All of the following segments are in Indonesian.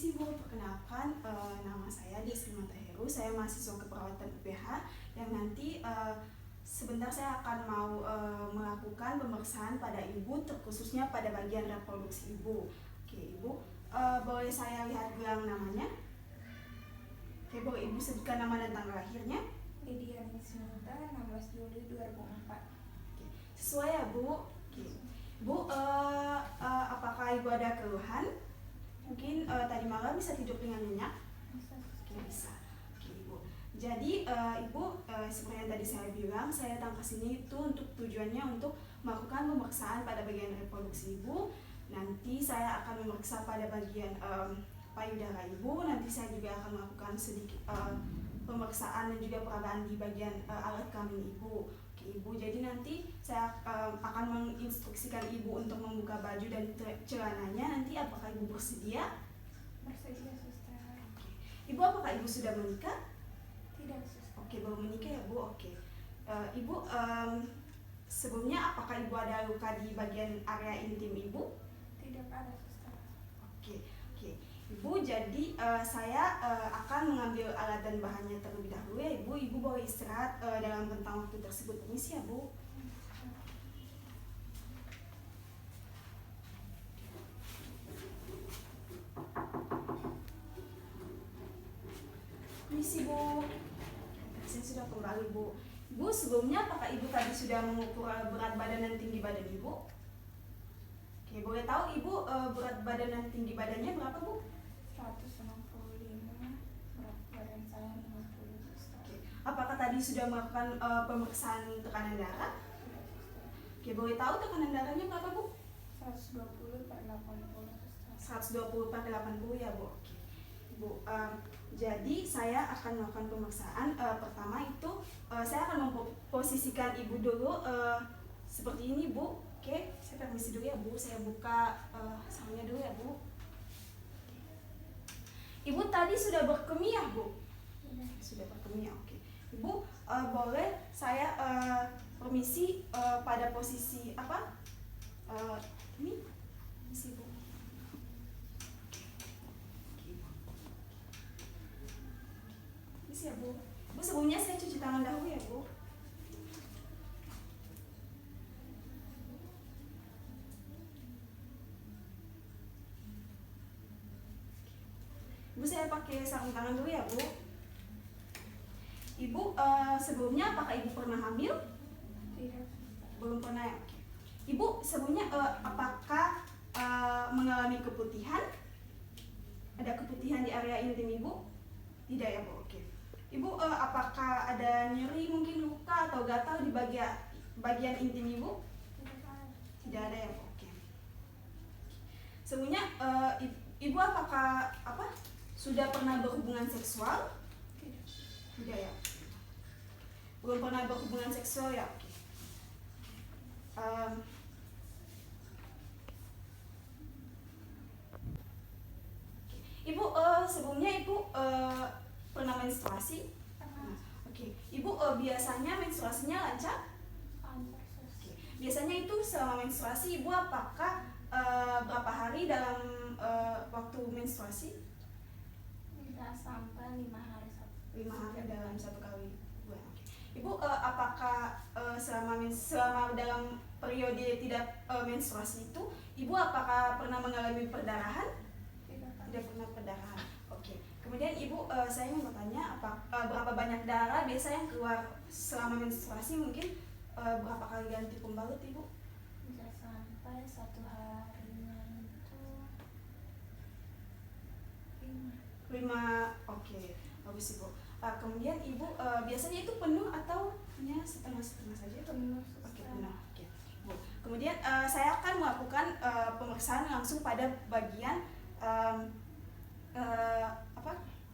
Permisi Bu, perkenalkan nama saya Desri Mata Heru, saya mahasiswa keperawatan UPH yang nanti sebentar saya akan mau melakukan pemeriksaan pada ibu, terkhususnya pada bagian reproduksi ibu. Oke Ibu, boleh saya lihat gelang namanya? Oke, boleh Ibu sebutkan nama dan tanggal lahirnya? Lydia Nisnita, 16 Juli 2004. Oke, sesuai ya Bu? Oke. Bu, apakah Ibu ada keluhan? Mungkin tadi malam bisa tidur dengan nyenyak? Oke, bisa. Oke Ibu. Jadi Ibu, seperti yang tadi saya bilang, saya datang ke sini itu untuk tujuannya untuk melakukan pemeriksaan pada bagian reproduksi Ibu. Nanti saya akan memeriksa pada bagian payudara Ibu. Nanti saya juga akan melakukan sedikit pemeriksaan dan juga perabaan di bagian alat kelamin Ibu. Oke Ibu, jadi nanti saya akan menginstruksikan Ibu untuk membuka baju dan celananya. Nanti apakah Ibu bersedia? Bersedia, Suster. Oke. Ibu, apakah Ibu sudah menikah? Tidak, Suster. Oke, baru menikah ya Bu. Oke. Ibu, sebelumnya apakah Ibu ada luka di bagian area intim Ibu? Tidak ada, Suster. Oke. Ibu, jadi saya akan mengambil alat dan bahannya terlebih dahulu ya Ibu. Ibu boleh istirahat dalam rentang waktu tersebut. Permisi ya Bu. Permisi Bu. Saya sudah kembali Bu. Ibu, sebelumnya apakah Ibu tadi sudah mengukur berat badan dan tinggi badan Ibu? Oke, boleh tahu Ibu berat badan dan tinggi badannya berapa Bu? 165, berat badan saya 50, Suster. Oke. Apakah tadi sudah melakukan pemeriksaan tekanan darah? Oke, boleh tahu tekanan darahnya berapa Bu? 120/80, Suster. 120/80 ya Bu. Oke. Bu, jadi saya akan melakukan pemeriksaan. Pertama itu saya akan memposisikan Ibu dulu seperti ini Bu. Oke, saya permisi dulu ya Bu. Saya buka sarungnya dulu ya Bu. Ibu tadi sudah berkemih ya Bu? Sudah berkemih, oke. Ibu, boleh saya permisi pada posisi apa? Ini, permisi Bu. Permisi ya Bu. Bu, sebelumnya saya cuci tangan dahulu ya Bu. Ibu, saya pakai sarung tangan dulu ya Bu. Ibu, sebelumnya apakah Ibu pernah hamil? Tidak. Belum pernah ya? Oke. Ibu, sebelumnya apakah mengalami keputihan? Ada keputihan di area intim Ibu? Tidak ya Bu? Oke. Ibu, apakah ada nyeri, mungkin luka atau gatal di bagian intim Ibu? Tidak ada. Tidak ada ya Bu? Oke. Sebelumnya Ibu apakah sudah pernah berhubungan seksual? Tidak. Tidak ya? Belum pernah berhubungan seksual ya? Oke. Ibu, sebelumnya Ibu pernah menstruasi? Pernah. Oke. Ibu biasanya menstruasinya lancar? Lancar, Suster. Biasanya itu selama menstruasi Ibu apakah berapa hari dalam waktu menstruasi? Tidak sampai 5 hari, 5 hari dalam satu kali bulan. Oke. Ibu, apakah selama dalam periode tidak menstruasi itu, Ibu apakah pernah mengalami perdarahan? Tidak pernah perdarahan. Oke. Kemudian Ibu, saya mau bertanya, berapa banyak darah biasa yang keluar selama menstruasi? Mungkin berapa kali ganti pembalut Ibu? Bisa sampai 1 harinya itu 5. 5. Oke. Bagus Ibu. Kemudian Ibu biasanya itu penuh atau hanya setengah-setengah saja? Penuh, Oke, Suster. penuh. Oke. Bu. Kemudian saya akan melakukan pemeriksaan langsung pada bagian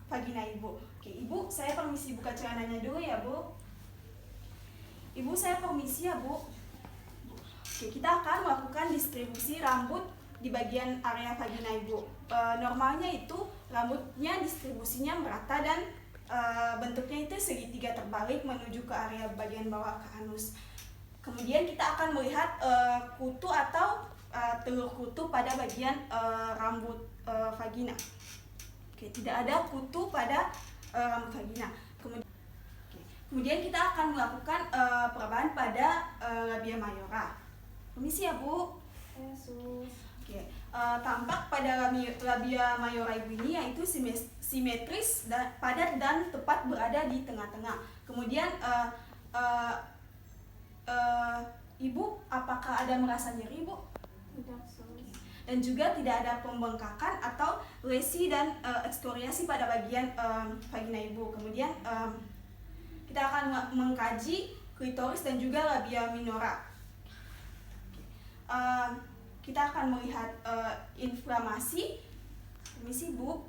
vagina Ibu. Oke, Ibu, saya permisi buka celananya dulu ya Bu. Ibu, saya permisi ya Bu. Oke, kita akan melakukan distribusi rambut di bagian area vagina Ibu. Normalnya itu rambutnya distribusinya merata dan bentuknya itu segitiga terbalik menuju ke area bagian bawah ke anus. Kemudian kita akan melihat kutu atau telur kutu pada bagian rambut vagina. Oke, tidak ada kutu pada rambut vagina. Kemudian kita akan melakukan perubahan pada labia mayora. Permisi ya Bu. Yesus. Oke, tampak pada labia mayora ibu ini yaitu simetris, padat dan tepat berada di tengah-tengah. Kemudian Ibu, apakah ada merasa nyeri Bu? Tidak, sus. Dan juga tidak ada pembengkakan atau lesi dan ekskoriasi pada bagian vagina ibu. Kemudian kita akan mengkaji klitoris dan juga labia minora. Kita akan melihat inflamasi. Permisi Bu.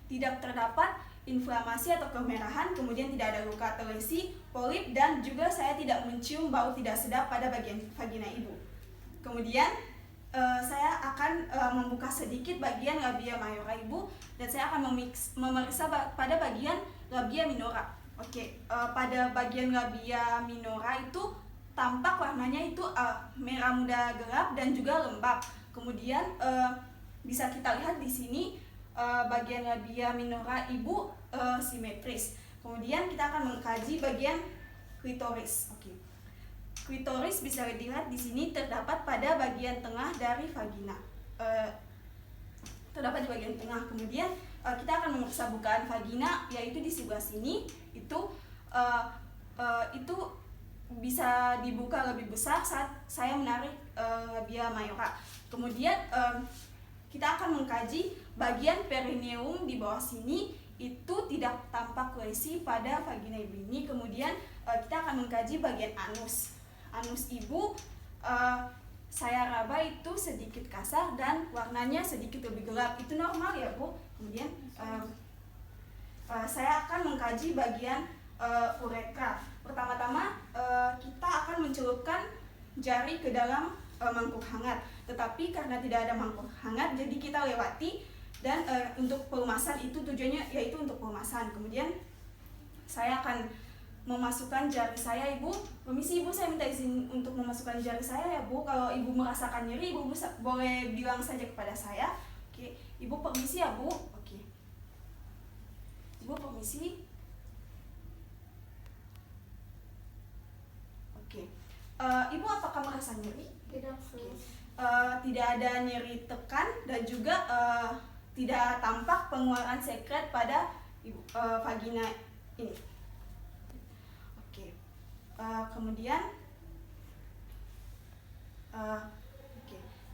Tidak terdapat inflamasi atau kemerahan, kemudian tidak ada luka atau lesi, polip, dan juga saya tidak mencium bau tidak sedap pada bagian vagina ibu. Kemudian saya akan membuka sedikit bagian labia mayora ibu, dan saya akan memeriksa pada bagian labia minora. Oke, pada bagian labia minora itu tampak warnanya itu merah muda gelap dan juga lembab. Kemudian bisa kita lihat di sini bagian labia minora ibu simetris. Kemudian kita akan mengkaji bagian klitoris. Oke. Klitoris bisa dilihat di sini terdapat pada bagian tengah dari vagina. Terdapat di bagian tengah. Kemudian kita akan memeriksa bukaan vagina, yaitu di sebelah sini. Itu bisa dibuka lebih besar saat saya menarik labia mayora. Kemudian kita akan mengkaji bagian perineum di bawah sini, itu tidak tampak lesi pada vagina ibu ini. Kemudian kita akan mengkaji bagian anus. Anus ibu saya raba itu sedikit kasar dan warnanya sedikit lebih gelap. Itu normal ya Bu. Kemudian saya akan mengkaji bagian uretra. Pertama-tama kita akan mencelupkan jari ke dalam mangkuk hangat. Tetapi karena tidak ada mangkuk hangat, jadi kita lewati. Dan untuk pelumasan itu tujuannya yaitu untuk pelumasan. Kemudian saya akan memasukkan jari saya Ibu. Permisi Ibu, saya minta izin untuk memasukkan jari saya ya Bu. Kalau Ibu merasakan nyeri, Ibu boleh bilang saja kepada saya. Oke, Ibu permisi ya Bu. Oke. Ibu permisi. Oke. Ibu apakah merasa nyeri? Tidak, sus. Tidak ada nyeri tekan dan juga tidak tampak pengeluaran sekret pada vagina ini. Oke. Kemudian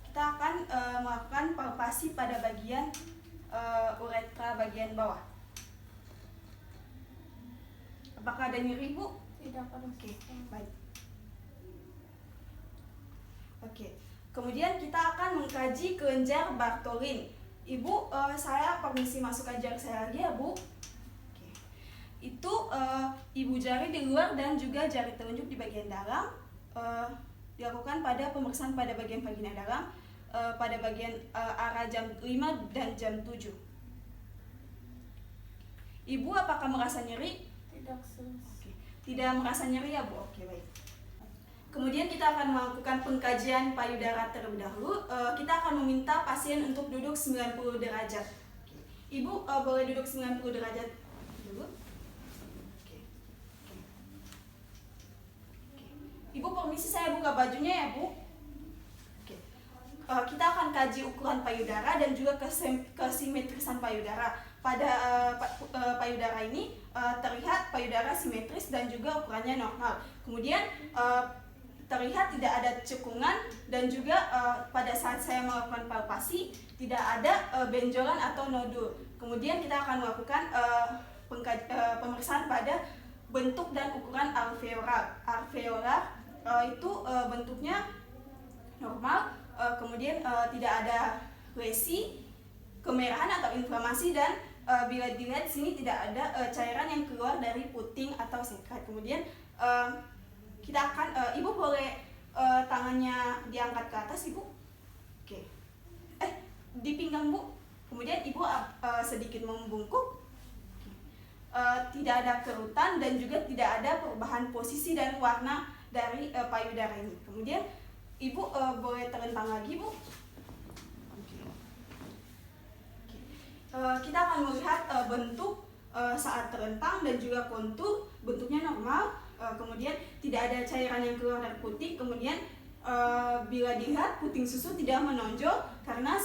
kita akan melakukan palpasi pada bagian uretra bagian bawah. Apakah ada nyeri Bu? Tidak, pada Oke, baik. Oke. Kemudian kita akan mengkaji kelenjar Bartholin. Ibu, saya permisi masukkan jari saya lagi ya Bu. Oke. Itu ibu jari di luar dan juga jari telunjuk di bagian dalam dilakukan pada pemeriksaan pada bagian vagina dalam pada bagian arah jam 5 dan jam 7. Ibu apakah merasa nyeri? Tidak, sus. Oke. Tidak merasa nyeri ya Bu. Oke, baik. Kemudian kita akan melakukan pengkajian payudara terlebih dahulu. Kita akan meminta pasien untuk duduk 90 derajat. Ibu boleh duduk 90 derajat dulu. Oke. Ibu permisi saya buka bajunya ya Bu. Oke. Kita akan kaji ukuran payudara dan juga kesimetrisan payudara. Pada payudara ini terlihat payudara simetris dan juga ukurannya normal. Kemudian terlihat tidak ada cekungan dan juga pada saat saya melakukan palpasi tidak ada benjolan atau nodul. Kemudian kita akan melakukan pemeriksaan pada bentuk dan ukuran alveolar. Alveolar itu bentuknya normal, kemudian tidak ada lesi, kemerahan atau inflamasi, dan bila dilihat sini tidak ada cairan yang keluar dari puting atau sekret. Kemudian kita akan Ibu boleh tangannya diangkat ke atas Ibu. Oke. Di pinggang Bu. Kemudian Ibu sedikit membungkuk. Tidak ada kerutan dan juga tidak ada perubahan posisi dan warna dari payudara ini. Kemudian Ibu boleh terentang lagi Bu. Oke. kita akan melihat bentuk saat terentang dan juga kontur bentuknya normal. Kemudian tidak ada cairan yang keluar dari puting. Kemudian bila dilihat puting susu tidak menonjol karena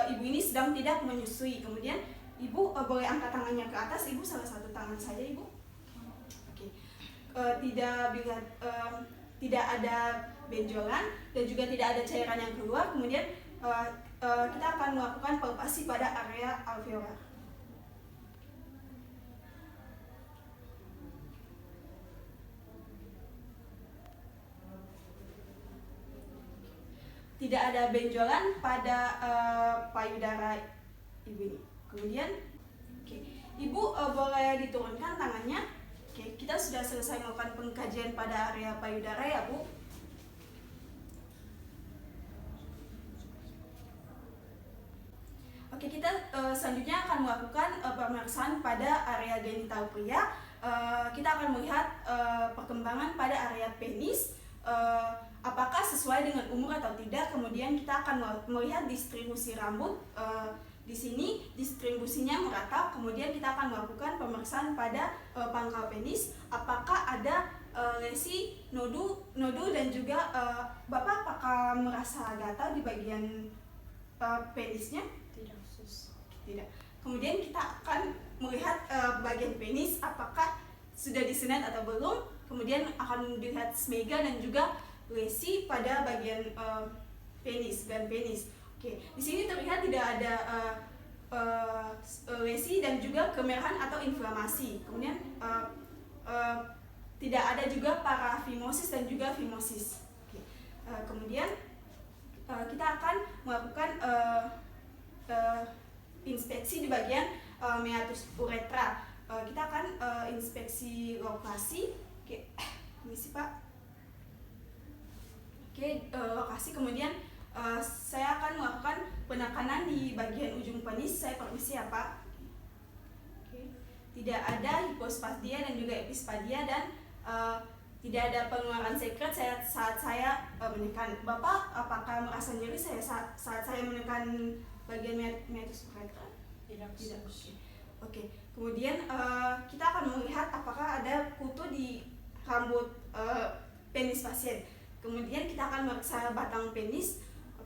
ibu ini sedang tidak menyusui. Kemudian ibu boleh angkat tangannya ke atas. Ibu salah satu tangan saja, ibu. Oke. Tidak ada benjolan dan juga tidak ada cairan yang keluar. Kemudian kita akan melakukan palpasi pada area alveolar. Tidak ada benjolan pada payudara ibu ini. Kemudian, ibu boleh diturunkan tangannya. Kita sudah selesai melakukan pengkajian pada area payudara ya, Bu. Kita selanjutnya akan melakukan pemeriksaan pada area genital pria. Kita akan melihat perkembangan pada area penis, apakah sesuai dengan umur atau tidak. Kemudian kita akan melihat distribusi rambut. Di sini distribusinya merata. Kemudian kita akan melakukan pemeriksaan pada pangkal penis, apakah ada lesi, nodu dan juga Bapak apakah merasa gatal di bagian penisnya? Tidak. Kemudian kita akan melihat bagian penis apakah sudah disenat atau belum. Kemudian akan dilihat smega dan juga lesi pada bagian penis. Di sini terlihat tidak ada lesi dan juga kemerahan atau inflamasi. Kemudian tidak ada juga parafimosis dan juga fimosis. Kemudian kita akan melakukan inspeksi di bagian meatus uretra. Kita akan inspeksi lokasi. Permisi Pak. Lokasi. Kemudian saya akan melakukan penekanan di bagian ujung penis. Saya permisi ya Pak. Tidak ada hipospadia dan juga epispadia dan tidak ada pengeluaran sekret saat saya menekan. Bapak apakah merasa nyeri saat saya menekan bagian meatus uretra? Tidak. Kemudian kita akan melihat apakah ada kutu di rambut penis pasien. Kemudian kita akan memeriksa batang penis.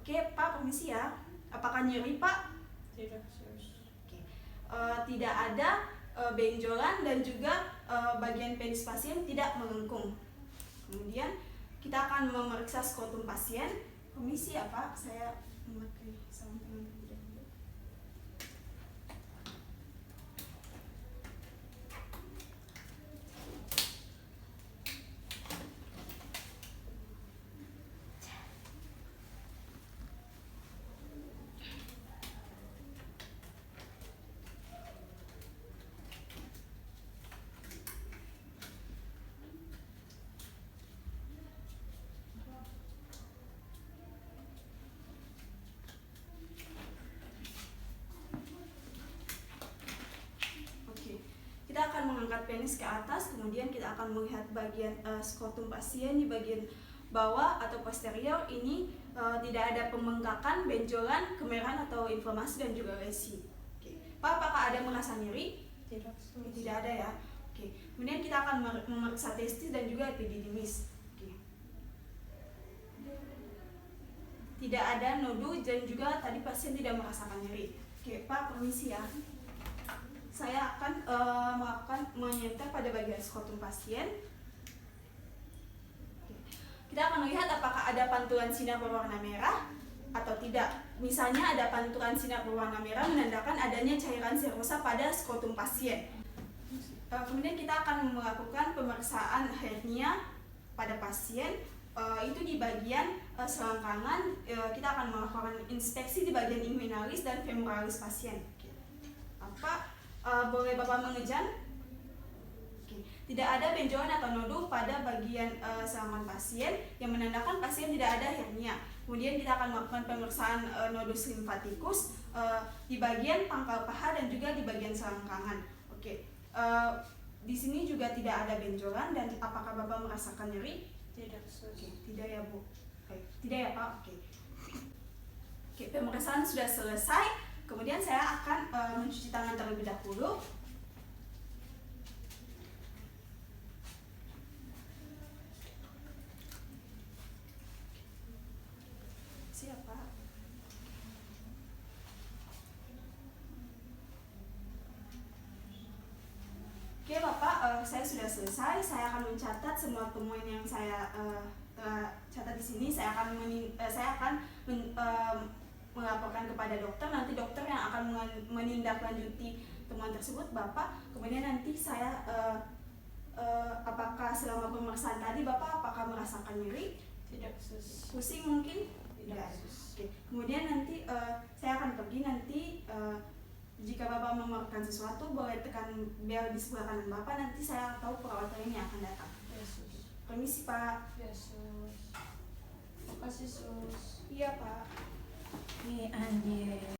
Pak, permisi ya. Apakah nyeri Pak? Tidak. Tidak ada benjolan dan juga bagian penis pasien tidak melengkung. Kemudian kita akan memeriksa skrotum pasien. Permisi ya Pak, saya memakai sarung tangan terlebih dahulu. Kita akan mengangkat penis ke atas, kemudian kita akan melihat bagian skrotum pasien di bagian bawah atau posterior. Ini tidak ada pembengkakan, benjolan, kemerahan atau inflamasi dan juga lesi. Pak, apakah ada merasa nyeri? Tidak ada ya. Kemudian kita akan memeriksa testis dan juga epididymis. Tidak ada nodu dan juga tadi pasien tidak merasakan nyeri. Pak, permisi ya. Saya akan menyentuh pada bagian skrotum pasien. Kita akan melihat apakah ada pantulan sinar berwarna merah atau tidak. Misalnya ada pantulan sinar berwarna merah menandakan adanya cairan serosa pada skrotum pasien. Kemudian kita akan melakukan pemeriksaan hernia pada pasien. Itu di bagian selangkangan. Kita akan melakukan inspeksi di bagian inguinalis dan femoralis pasien. Boleh Bapak mengejan? Tidak ada benjolan atau nodu pada bagian selangkangan pasien yang menandakan pasien tidak ada hernia. Kemudian kita akan melakukan pemeriksaan nodus limfatikus di bagian pangkal paha dan juga di bagian selangkangan. Di sini juga tidak ada benjolan dan apakah Bapak merasakan nyeri? Tidak. Tidak ya Bu. Tidak ya Pak. Pemeriksaan sudah selesai. Kemudian saya akan mencuci tangan terlebih dahulu. Siap, Pak. Oke Bapak, saya sudah selesai. Saya akan mencatat semua temuan yang saya catat di sini. Saya akan melaporkan kepada dokter. Nanti dokter yang akan menindaklanjuti temuan tersebut, Bapak. Kemudian nanti saya apakah selama pemeriksaan tadi Bapak apakah merasakan nyeri? Tidak, sus. Pusing mungkin? Tidak, sus. Oke. Kemudian nanti saya akan pergi nanti. Jika Bapak memerlukan sesuatu, boleh tekan bel di sebelah kanan Bapak. Nanti saya tahu perawat lain yang akan datang. Ya, sus. Permisi, Pak. Ya, sus. Makasih, sus. Iya, Pak. Nih, Anjir.